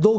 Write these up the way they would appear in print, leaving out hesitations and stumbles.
2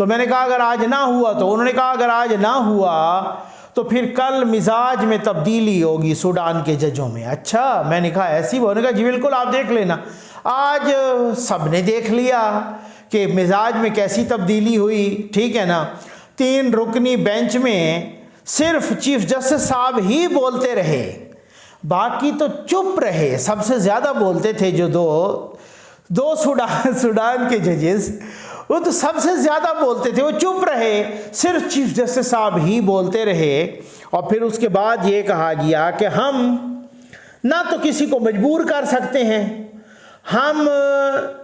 تو میں نے کہا اگر آج نہ ہوا تو انہوں نے کہا اگر آج نہ ہوا تو پھر کل مزاج میں تبدیلی ہوگی سوڈان کے ججوں میں۔ اچھا، میں نے کہا ایسی؟ انہوں نے کہا جی بالکل، آپ دیکھ لینا۔ آج سب نے دیکھ لیا کہ مزاج میں کیسی تبدیلی ہوئی، ٹھیک ہے نا۔ 3 رکنی بینچ میں صرف چیف جسٹس صاحب ہی بولتے رہے، باقی تو چپ رہے۔ سب سے زیادہ بولتے تھے جو دو سوڈان کے ججز، وہ تو سب سے زیادہ بولتے تھے، وہ چپ رہے، صرف چیف جسٹس صاحب ہی بولتے رہے۔ اور پھر اس کے بعد یہ کہا گیا کہ ہم نہ تو کسی کو مجبور کر سکتے ہیں، ہم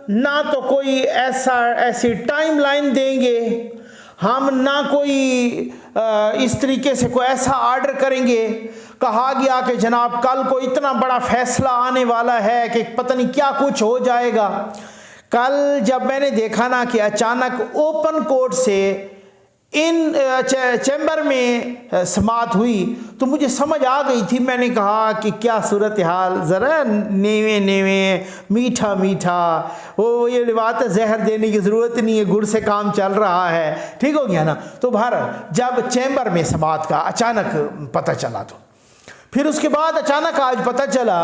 نہ تو کوئی ایسی ٹائم لائن دیں گے، ہم نہ کوئی اس طریقے سے کوئی ایسا آرڈر کریں گے۔ کہا گیا کہ جناب کل کو اتنا بڑا فیصلہ آنے والا ہے کہ پتہ نہیں کیا کچھ ہو جائے گا۔ کل جب میں نے دیکھا نا کہ اچانک اوپن کورٹ سے ان چیمبر میں سماعت ہوئی تو مجھے سمجھ آ گئی تھی۔ میں نے کہا کہ کیا صورتحال، ذرا نیوے میٹھا میٹھا، وہ یہ بات ہے زہر دینے کی ضرورت نہیں ہے، گڑ سے کام چل رہا ہے، ٹھیک ہو گیا نا۔ تو بہرحال جب چیمبر میں سماعت کا اچانک پتہ چلا تو پھر اس کے بعد اچانک آج پتہ چلا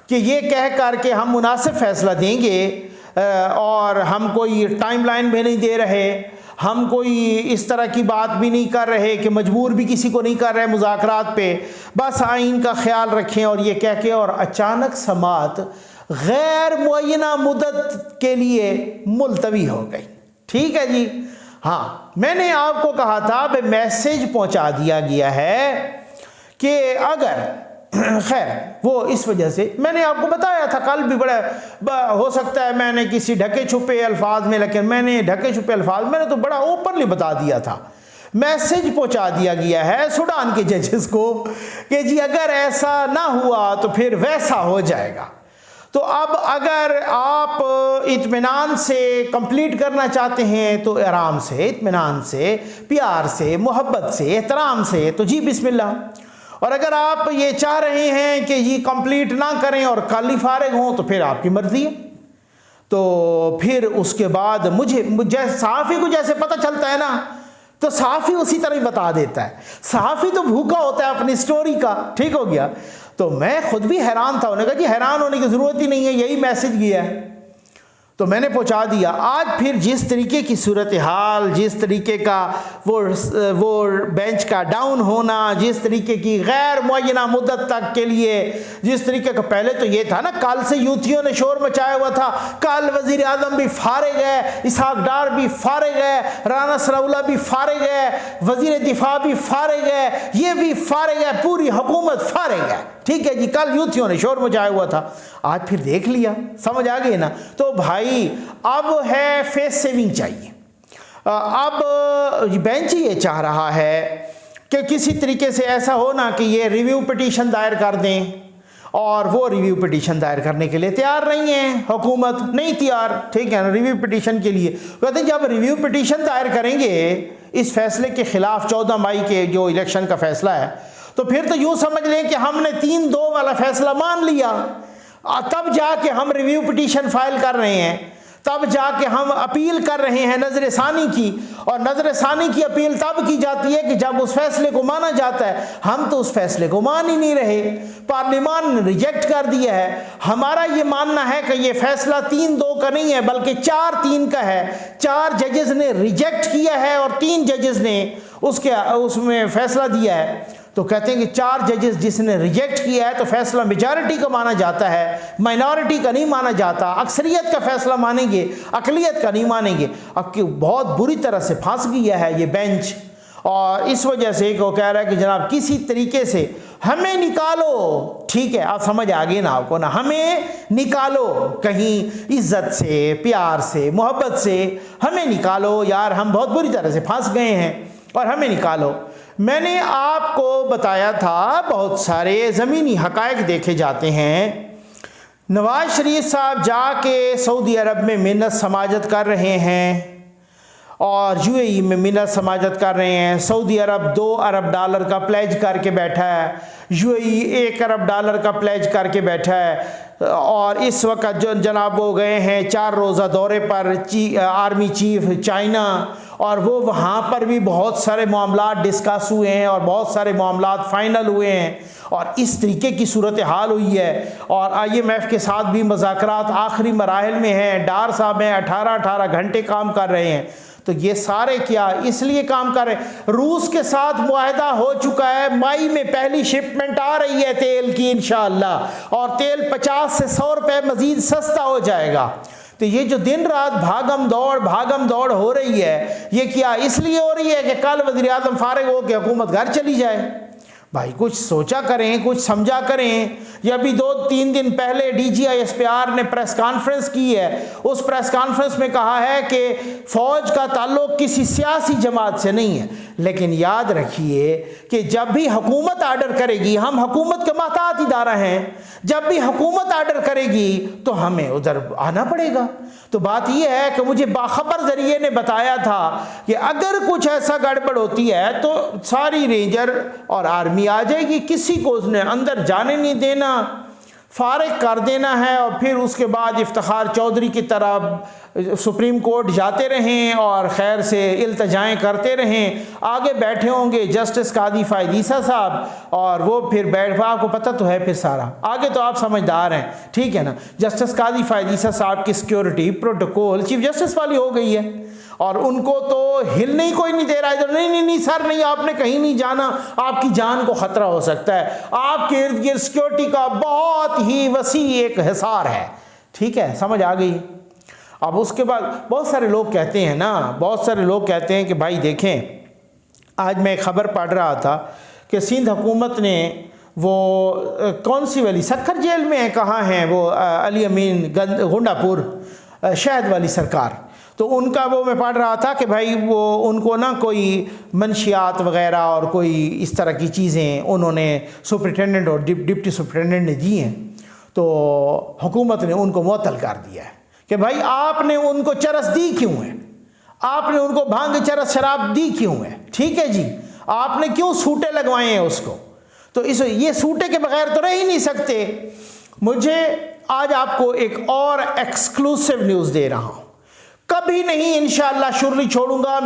کہ یہ کہہ کر کے ہم مناسب فیصلہ دیں گے اور ہم کوئی ٹائم لائن بھی نہیں دے رہے، ہم کوئی اس طرح کی بات بھی نہیں کر رہے کہ مجبور بھی کسی کو نہیں کر رہے مذاکرات پہ، بس آئین کا خیال رکھیں اور یہ کہہ کے، اور اچانک سماعت غیر معینہ مدت کے لیے ملتوی ہو گئی۔ ٹھیک ہے جی، ہاں میں نے آپ کو کہا تھا کہ میسج پہنچا دیا گیا ہے کہ اگر خیر وہ اس وجہ سے میں نے آپ کو بتایا تھا کل بھی، بڑا ہو سکتا ہے میں نے کسی ڈھکے چھپے الفاظ میں، لیکن میں نے ڈھکے چھپے الفاظ میں نے تو بڑا اوپنلی بتا دیا تھا۔ میسج پہنچا دیا گیا ہے سوڈان کے ججز کو کہ جی اگر ایسا نہ ہوا تو پھر ویسا ہو جائے گا۔ تو اب اگر آپ اطمینان سے کمپلیٹ کرنا چاہتے ہیں تو آرام سے، اطمینان سے، پیار سے، محبت سے، احترام سے، تو جی بسم اللہ۔ اور اگر آپ یہ چاہ رہے ہیں کہ یہ کمپلیٹ نہ کریں اور کل فارغ ہوں تو پھر آپ کی مرضی ہے۔ تو پھر اس کے بعد مجھے صحافی کو جیسے پتہ چلتا ہے نا تو صحافی اسی طرح ہی بتا دیتا ہے۔ صحافی تو بھوکا ہوتا ہے اپنی سٹوری کا، ٹھیک ہو گیا۔ تو میں خود بھی حیران تھا، انہوں نے کہا جی حیران ہونے کی ضرورت ہی نہیں ہے، یہی میسج گیا ہے، تو میں نے پہنچا دیا۔ آج پھر جس طریقے کی صورتحال، جس طریقے کا وہ بینچ کا ڈاؤن ہونا، جس طریقے کی غیر معینہ مدت تک کے لیے، جس طریقے کا پہلے تو یہ تھا نا، کل سے یوتھیوں نے شور مچایا ہوا تھا، کل وزیر اعظم بھی فارغ ہے، اسحاق ڈار بھی فارغ ہے، رانا ثناءاللہ بھی فارغ ہے، وزیر دفاع بھی فارغ ہے، یہ بھی فارغ ہے، پوری حکومت فارغ ہے، ٹھیک ہے جی۔ کل یوتھیوں نے شور مچایا ہوا تھا، آج پھر دیکھ لیا، سمجھ آ گئی نا۔ تو بھائی اب ہے فیس سیونگ چاہیے۔ اب بینچ یہ چاہ رہا ہے کہ کسی طریقے سے ایسا ہو نا کہ یہ ریویو پٹیشن دائر کر دیں، اور وہ ریویو پٹیشن دائر کرنے کے لیے تیار نہیں ہے، حکومت نہیں تیار، ٹھیک ہے نا، ریویو پٹیشن کے لیے کہتے ہیں جب ریویو پٹیشن دائر کریں گے اس فیصلے کے خلاف، 14 مئی کے جو الیکشن کا فیصلہ ہے، تو پھر تو یوں سمجھ لیں کہ ہم نے 3-2 والا فیصلہ مان لیا، تب جا کے ہم ریویو پٹیشن فائل کر رہے ہیں، تب جا کے ہم اپیل کر رہے ہیں نظر ثانی کی، اور نظر ثانی کی اپیل تب کی جاتی ہے کہ جب اس فیصلے کو مانا جاتا ہے۔ ہم تو اس فیصلے کو مان ہی نہیں رہے، پارلیمان نے ریجیکٹ کر دیا ہے۔ ہمارا یہ ماننا ہے کہ یہ فیصلہ 3-2 کا نہیں ہے بلکہ 4-3 کا ہے، 4 ججز نے ریجیکٹ کیا ہے اور 3 ججز نے اس میں فیصلہ دیا ہے۔ تو کہتے ہیں کہ 4 ججز جس نے ریجیکٹ کیا ہے تو فیصلہ میجارٹی کا مانا جاتا ہے، مائنارٹی کا نہیں مانا جاتا، اکثریت کا فیصلہ مانیں گے، اقلیت کا نہیں مانیں گے۔ اب کہ بہت بری طرح سے پھنس گیا ہے یہ بینچ، اور اس وجہ سے وہ کہہ رہا ہے کہ جناب کسی طریقے سے ہمیں نکالو، ٹھیک ہے، آپ سمجھ آگے نا آپ کو نا، ہمیں نکالو کہیں عزت سے، پیار سے، محبت سے، ہمیں نکالو یار، ہم بہت بری طرح سے پھنس گئے ہیں اور ہمیں نکالو۔ میں نے آپ کو بتایا تھا بہت سارے زمینی حقائق دیکھے جاتے ہیں۔ نواز شریف صاحب جا کے سعودی عرب میں منت سماجت کر رہے ہیں اور یو اے ای میں منت سماجت کر رہے ہیں۔ سعودی عرب $2 ارب کا پلیج کر کے بیٹھا ہے، یو اے ای $1 ارب کا پلیج کر کے بیٹھا ہے، اور اس وقت جو جناب وہ گئے ہیں 4 روزہ دورے پر آرمی چیف چائنا، اور وہ وہاں پر بھی بہت سارے معاملات ڈسکس ہوئے ہیں اور بہت سارے معاملات فائنل ہوئے ہیں اور اس طریقے کی صورتحال ہوئی ہے، اور IMF کے ساتھ بھی مذاکرات آخری مراحل میں ہیں، ڈار صاحب ہیں 18 گھنٹے کام کر رہے ہیں۔ تو یہ سارے کیا اس لیے کام کر رہے ہیں، روس کے ساتھ معاہدہ ہو چکا ہے، مئی میں پہلی شپمنٹ آ رہی ہے تیل کی انشاءاللہ، اور تیل 50 سے 100 روپے مزید سستا ہو جائے گا۔ تو یہ جو دن رات بھاگم دوڑ ہو رہی ہے، یہ کیا اس لیے ہو رہی ہے کہ کل وزیر اعظم فارغ ہو کے حکومت گھر چلی جائے؟ بھائی کچھ سوچا کریں، کچھ سمجھا کریں۔ یہ ابھی 2-3 دن پہلے DGISPR نے پریس کانفرنس کی ہے، اس پریس کانفرنس میں کہا ہے کہ فوج کا تعلق کسی سیاسی جماعت سے نہیں ہے، لیکن یاد رکھیے کہ جب بھی حکومت آرڈر کرے گی، ہم حکومت کے محتاط ادارہ ہیں، جب بھی حکومت آرڈر کرے گی تو ہمیں ادھر آنا پڑے گا۔ تو بات یہ ہے کہ مجھے باخبر ذریعے نے بتایا تھا کہ اگر کچھ ایسا گڑبڑ ہوتی ہے تو ساری رینجر اور آرمی آ جائے گی، کسی کو اس نے اندر جانے نہیں دینا، فارغ کر دینا ہے، اور پھر اس کے بعد افتخار چودھری کی طرح سپریم کورٹ جاتے رہیں اور خیر سے التجائیں کرتے رہیں۔ آگے بیٹھے ہوں گے جسٹس قاضی فائد عیسیٰ صاحب، اور وہ پھر آپ کو پتہ تو ہے پھر سارا آگے تو آپ سمجھدار ہیں، ٹھیک ہے نا۔ جسٹس قاضی فائد عیسیٰ صاحب کی سیکیورٹی پروٹوکول چیف جسٹس والی ہو گئی ہے، اور ان کو تو ہلنے ہی کوئی نہیں دے رہا ہے، ادھر نہیں سر نہیں، آپ نے کہیں نہیں جانا، آپ کی جان کو خطرہ ہو سکتا ہے۔ آپ کے ارد گرد سیکیورٹی کا بہت ہی وسیع ایک حصار ہے، ٹھیک ہے، سمجھ آ گئی۔ اب اس کے بعد بہت سارے لوگ کہتے ہیں کہ بھائی دیکھیں، آج میں ایک خبر پڑھ رہا تھا کہ سندھ حکومت نے وہ کون سی والی سکھر جیل میں کہاں ہیں وہ علی امین گنڈا پور شہد والی سرکار، تو ان کا وہ میں پڑھ رہا تھا کہ بھائی وہ ان کو نا کوئی منشیات وغیرہ اور کوئی اس طرح کی چیزیں انہوں نے سپرنٹینڈنٹ اور ڈپٹی سپرنٹینڈنٹ نے دی ہیں، تو حکومت نے ان کو معطل کر دیا ہے کہ بھائی آپ نے ان کو چرس دی کیوں ہے، آپ نے ان کو بھانگ چرس شراب دی کیوں ہے، ٹھیک ہے جی، آپ نے کیوں سوٹے لگوائے ہیں اس کو، تو یہ سوٹے کے بغیر تو رہ ہی نہیں سکتے۔ مجھے آج آپ کو ایک اور ایکسکلوسیو نیوز دے رہا ہوں، کبھی نہیں انشاءاللہ شرلی چھوڑوں گا۔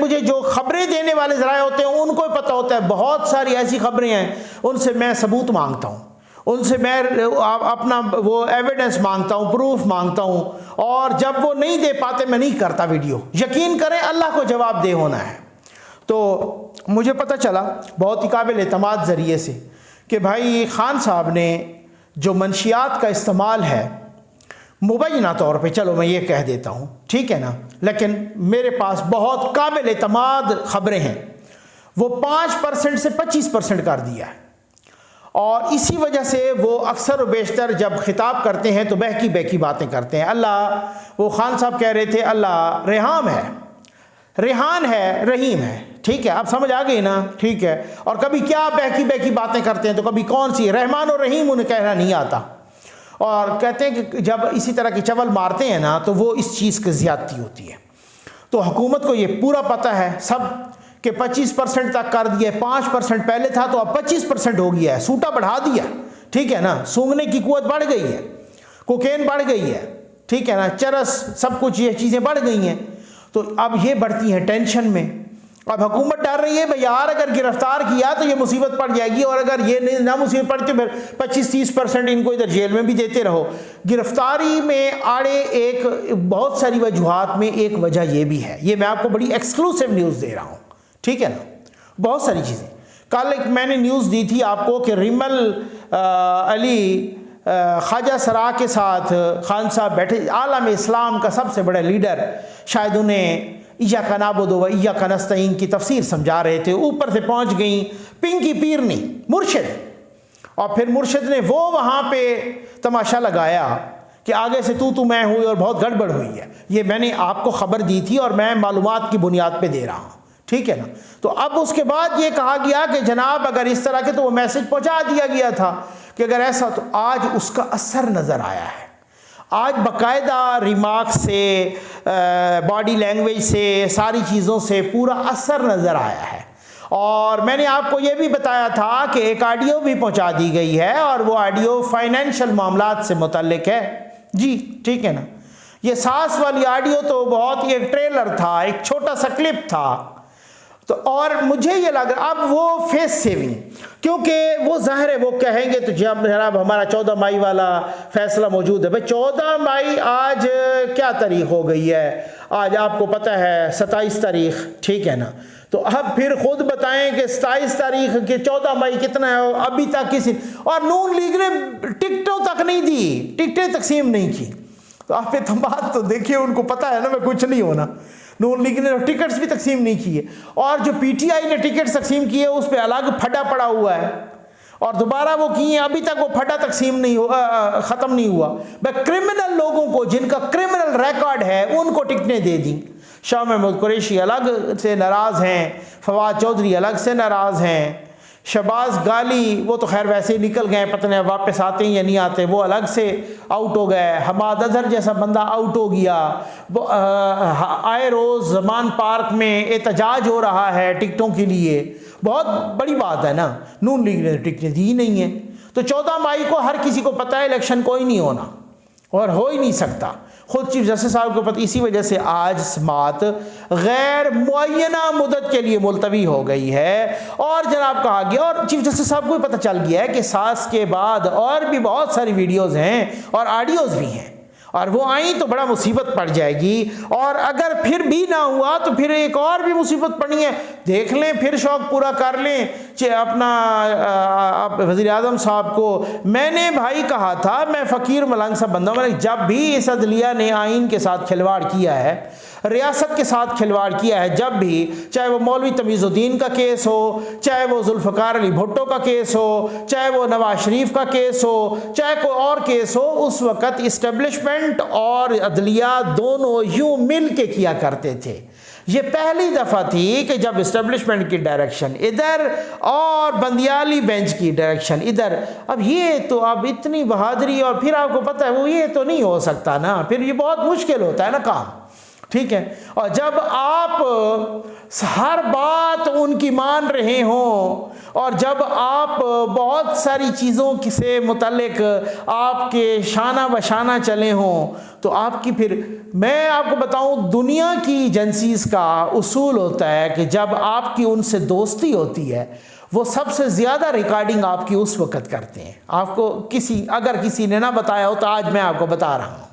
مجھے جو خبریں دینے والے ذرائع ہوتے ہیں ان کو پتہ ہوتا ہے، بہت ساری ایسی خبریں ہیں ان سے میں ثبوت مانگتا ہوں، ان سے میں اپنا وہ ایویڈنس مانگتا ہوں، پروف مانگتا ہوں، اور جب وہ نہیں دے پاتے میں نہیں کرتا ویڈیو۔ یقین کریں اللہ کو جواب دہ ہونا ہے۔ تو مجھے پتہ چلا بہت ہی قابل اعتماد ذریعے سے کہ بھائی خان صاحب نے جو منشیات کا استعمال ہے مبینہ طور پہ، چلو میں یہ کہہ دیتا ہوں، ٹھیک ہے نا، لیکن میرے پاس بہت قابل اعتماد خبریں ہیں، وہ 5% سے 25% کر دیا ہے، اور اسی وجہ سے وہ اکثر و بیشتر جب خطاب کرتے ہیں تو بہکی باتیں کرتے ہیں۔ اللہ، وہ خان صاحب کہہ رہے تھے اللہ ریحان ہے رحیم ہے، ٹھیک ہے، اب سمجھ آ گئی نا، ٹھیک ہے، اور کبھی کیا بہکی باتیں کرتے ہیں، تو کبھی کون سی رحمان اور رحیم انہیں کہنا نہیں آتا، اور کہتے ہیں کہ جب اسی طرح کی چول مارتے ہیں نا تو وہ اس چیز کی زیادتی ہوتی ہے۔ تو حکومت کو یہ پورا پتہ ہے سب کہ 25% تک کر دیا ہے، 5% پہلے تھا تو اب 25% ہو گیا ہے، سوٹا بڑھا دیا، ٹھیک ہے نا، سونگنے کی قوت بڑھ گئی ہے، کوکین بڑھ گئی ہے، ٹھیک ہے نا، چرس، سب کچھ یہ چیزیں بڑھ گئی ہیں۔ تو اب یہ بڑھتی ہیں ٹینشن میں، اب حکومت ڈر رہی ہے بھئی یار اگر گرفتار کیا تو یہ مصیبت پڑ جائے گی، اور اگر یہ نہ مصیبت پڑتی پھر 25-30% ان کو ادھر جیل میں بھی دیتے رہو۔ گرفتاری میں آڑے ایک بہت ساری وجوہات میں ایک وجہ یہ بھی ہے، یہ میں آپ کو بڑی ایکسکلوسیو نیوز دے رہا ہوں، ٹھیک ہے نا، بہت ساری چیزیں۔ کل ایک میں نے نیوز دی تھی آپ کو کہ ریمل علی خواجہ سرا کے ساتھ خان صاحب بیٹھے، عالم اسلام کا سب سے بڑا لیڈر، شاید انہیں ایاک نعبد و ایاک نستعین کی تفسیر سمجھا رہے تھے، اوپر سے پہنچ گئیں پنکی پیرنی مرشد، اور پھر مرشد نے وہ وہاں پہ تماشا لگایا کہ آگے سے تو میں ہوئی اور بہت گڑبڑ ہوئی ہے۔ یہ میں نے آپ کو خبر دی تھی اور میں معلومات کی بنیاد پہ دے رہا ہوں، ٹھیک ہے نا۔ تو اب اس کے بعد یہ کہا گیا کہ جناب اگر اس طرح کے، تو وہ میسج پہنچا دیا گیا تھا کہ اگر ایسا، تو آج اس کا اثر نظر آیا ہے، آج باقاعدہ ریمارک سے، باڈی لینگویج سے، ساری چیزوں سے پورا اثر نظر آیا ہے۔ اور میں نے آپ کو یہ بھی بتایا تھا کہ ایک آڈیو بھی پہنچا دی گئی ہے، اور وہ آڈیو فائنینشل معاملات سے متعلق ہے، جی ٹھیک ہے نا۔ یہ ساس والی آڈیو تو بہت ہی ایک ٹریلر تھا، ایک چھوٹا سا کلپ تھا، تو اور مجھے یہ لگ رہا اب وہ فیس سیونگ، کیونکہ وہ ظاہر ہے وہ کہیں گے تو جناب ہمارا 14 مئی والا فیصلہ موجود ہے۔ بھائی 14 مئی آج کیا تاریخ ہو گئی ہے؟ آج آپ کو پتہ ہے 27 تاریخ، ٹھیک ہے نا؟ تو اب پھر خود بتائیں کہ 27 تاریخ کے 14 مئی کتنا ہے؟ ابھی تک کسی، اور نون لیگ نے ٹکٹوں تک نہیں دی، ٹکٹیں تقسیم نہیں کی۔ تو آپ اعتماد تو دیکھیے، ان کو پتہ ہے نا میں کچھ نہیں ہونا۔ نون لیگ نے ٹکٹس بھی تقسیم نہیں کیے، اور جو پی ٹی آئی نے ٹکٹس تقسیم کیے اس پہ الگ پھڈا پڑا ہوا ہے، اور دوبارہ وہ کیے، ابھی تک وہ پھڈا تقسیم نہیں ہوا، ختم نہیں ہوا۔ بھائی کرمنل لوگوں کو، جن کا کرمنل ریکارڈ ہے، ان کو ٹکٹیں دے دیں۔ شاہ محمود قریشی الگ سے ناراض ہیں، فواد چودھری الگ سے ناراض ہیں، شہباز غالی وہ تو خیر ویسے ہی نکل گئے، پتہ نہیں واپس آتے ہیں یا نہیں آتے، وہ الگ سے آؤٹ ہو گئے۔ حماد اظہر جیسا بندہ آؤٹ ہو گیا۔ آئے روز زمان پارک میں احتجاج ہو رہا ہے ٹکٹوں کے لیے، بہت بڑی بات ہے نا۔ نون لیگ نے ٹکٹیں دی نہیں ہیں، تو 14 مئی کو ہر کسی کو پتہ ہے الیکشن کوئی نہیں ہونا اور ہو ہی نہیں سکتا۔ خود چیف جسٹس صاحب کو پتہ، اسی وجہ سے آج سماعت غیر معینہ مدت کے لیے ملتوی ہو گئی ہے، اور جناب کہا گیا، اور چیف جسٹس صاحب کو بھی پتہ چل گیا ہے کہ ساس کے بعد اور بھی بہت ساری ویڈیوز ہیں اور آڈیوز بھی ہیں، اور وہ آئیں تو بڑا مصیبت پڑ جائے گی، اور اگر پھر بھی نہ ہوا تو پھر ایک اور بھی مصیبت پڑنی ہے۔ دیکھ لیں، پھر شوق پورا کر لیں اپنا وزیر اعظم صاحب کو۔ میں نے بھائی کہا تھا، میں فقیر ملنگ سا بندہ ہوں، جب بھی اس عدلیہ نے آئین کے ساتھ کھلواڑ کیا ہے، ریاست کے ساتھ کھلواڑ کیا ہے، جب بھی، چاہے وہ مولوی تمیز الدین کا کیس ہو، چاہے وہ ذوالفقار علی بھٹو کا کیس ہو، چاہے وہ نواز شریف کا کیس ہو، چاہے کوئی اور کیس ہو، اس وقت اسٹیبلشمنٹ اور عدلیہ دونوں یوں مل کے کیا کرتے تھے۔ یہ پہلی دفعہ تھی کہ جب اسٹیبلشمنٹ کی ڈائریکشن ادھر اور بندیالی بینچ کی ڈائریکشن ادھر، اب یہ تو اب اتنی بہادری، اور پھر آپ کو پتہ ہے وہ یہ تو نہیں ہو سکتا نا، پھر یہ بہت مشکل ہوتا ہے نا کام، ٹھیک ہے؟ اور جب آپ ہر بات ان کی مان رہے ہوں، اور جب آپ بہت ساری چیزوں سے متعلق آپ کے شانہ بشانہ چلے ہوں، تو آپ کی پھر، میں آپ کو بتاؤں، دنیا کی ایجنسیز کا اصول ہوتا ہے کہ جب آپ کی ان سے دوستی ہوتی ہے، وہ سب سے زیادہ ریکارڈنگ آپ کی اس وقت کرتے ہیں۔ آپ کو اگر کسی نے نہ بتایا ہو تو آج میں آپ کو بتا رہا ہوں،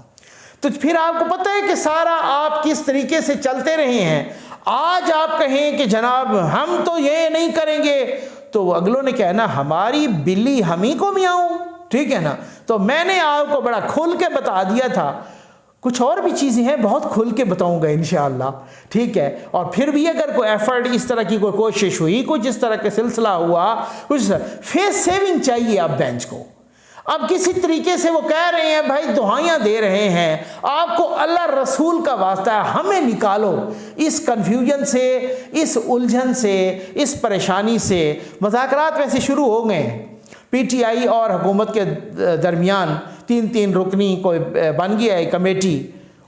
تو پھر آپ کو پتہ ہے کہ سارا آپ کس طریقے سے چلتے رہے ہیں۔ آج آپ کہیں کہ جناب ہم تو یہ نہیں کریں گے، تو اگلوں نے کہنا ہماری بلی ہم ہی کو میاؤں، ٹھیک ہے نا؟ تو میں نے آپ کو بڑا کھل کے بتا دیا تھا، کچھ اور بھی چیزیں ہیں بہت کھل کے بتاؤں گا انشاءاللہ، ٹھیک ہے؟ اور پھر بھی اگر کوئی ایفرٹ، اس طرح کی کوئی کوشش ہوئی، کچھ اس طرح کے سلسلہ ہوا، کچھ فیس سیونگ چاہیے اب بینچ کو۔ اب کسی طریقے سے وہ کہہ رہے ہیں، بھائی دعائیاں دے رہے ہیں، آپ کو اللہ رسول کا واسطہ ہے، ہمیں نکالو اس کنفیوژن سے، اس الجھن سے، اس پریشانی سے۔ مذاکرات ویسے شروع ہو گئے ہیں، پی ٹی آئی اور حکومت کے درمیان 3 رکنی کوئی بن گیا ہے کمیٹی،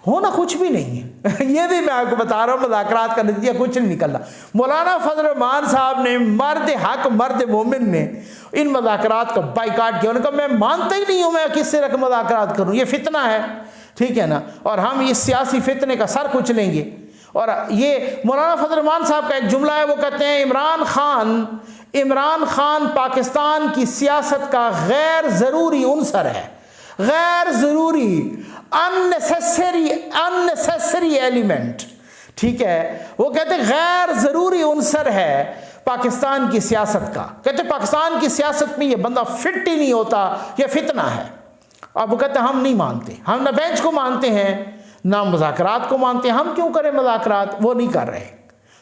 ہونا کچھ بھی نہیں ہے۔ یہ بھی میں آپ کو بتا رہا ہوں، مذاکرات کا نتیجہ کچھ نہیں نکلنا۔ مولانا فضل الرحمان صاحب نے، مرد حق، مرد مومن نے ان مذاکرات کا بائیکاٹ کیا، انہوں نے کہا میں مانتا ہی نہیں ہوں، میں کس طرح کے مذاکرات کروں، یہ فتنہ ہے، ٹھیک ہے نا؟ اور ہم اس سیاسی فتنے کا سر کچلیں گے۔ اور یہ مولانا فضل الرحمان صاحب کا ایک جملہ ہے، وہ کہتے ہیں عمران خان پاکستان کی سیاست کا غیر ضروری عنصر ہے، غیر ضروری، unnecessary ایلیمنٹ، ٹھیک ہے؟ وہ کہتے ہیں غیر ضروری عنصر ہے پاکستان کی سیاست کا، کہتے ہیں پاکستان کی سیاست میں یہ بندہ فٹ ہی نہیں ہوتا، یہ فتنہ ہے۔ اب وہ کہتے ہیں ہم نہیں مانتے، ہم نہ بینچ کو مانتے ہیں نہ مذاکرات کو مانتے ہیں، ہم کیوں کریں مذاکرات؟ وہ نہیں کر رہے،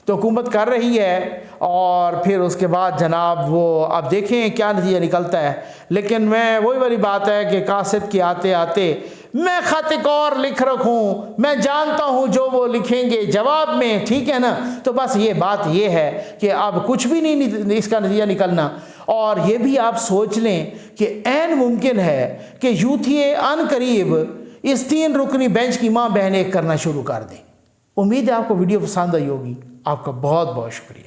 تو حکومت کر رہی ہے، اور پھر اس کے بعد جناب وہ اب دیکھیں کیا نتیجہ نکلتا ہے۔ لیکن میں وہی والی بات ہے کہ قاصد کے آتے آتے میں خط ایک اور لکھ رکھوں، میں جانتا ہوں جو وہ لکھیں گے جواب میں، ٹھیک ہے نا؟ تو بس یہ بات یہ ہے کہ اب کچھ بھی نہیں اس کا نتیجہ نکلنا۔ اور یہ بھی آپ سوچ لیں کہ عین ممکن ہے کہ یوتھیے ان قریب اس 3 رکنی بینچ کی ماں بہن ایک کرنا شروع کر دیں۔ امید ہے آپ کو ویڈیو پسند آئی ہوگی۔ آپ کا بہت بہت شکریہ۔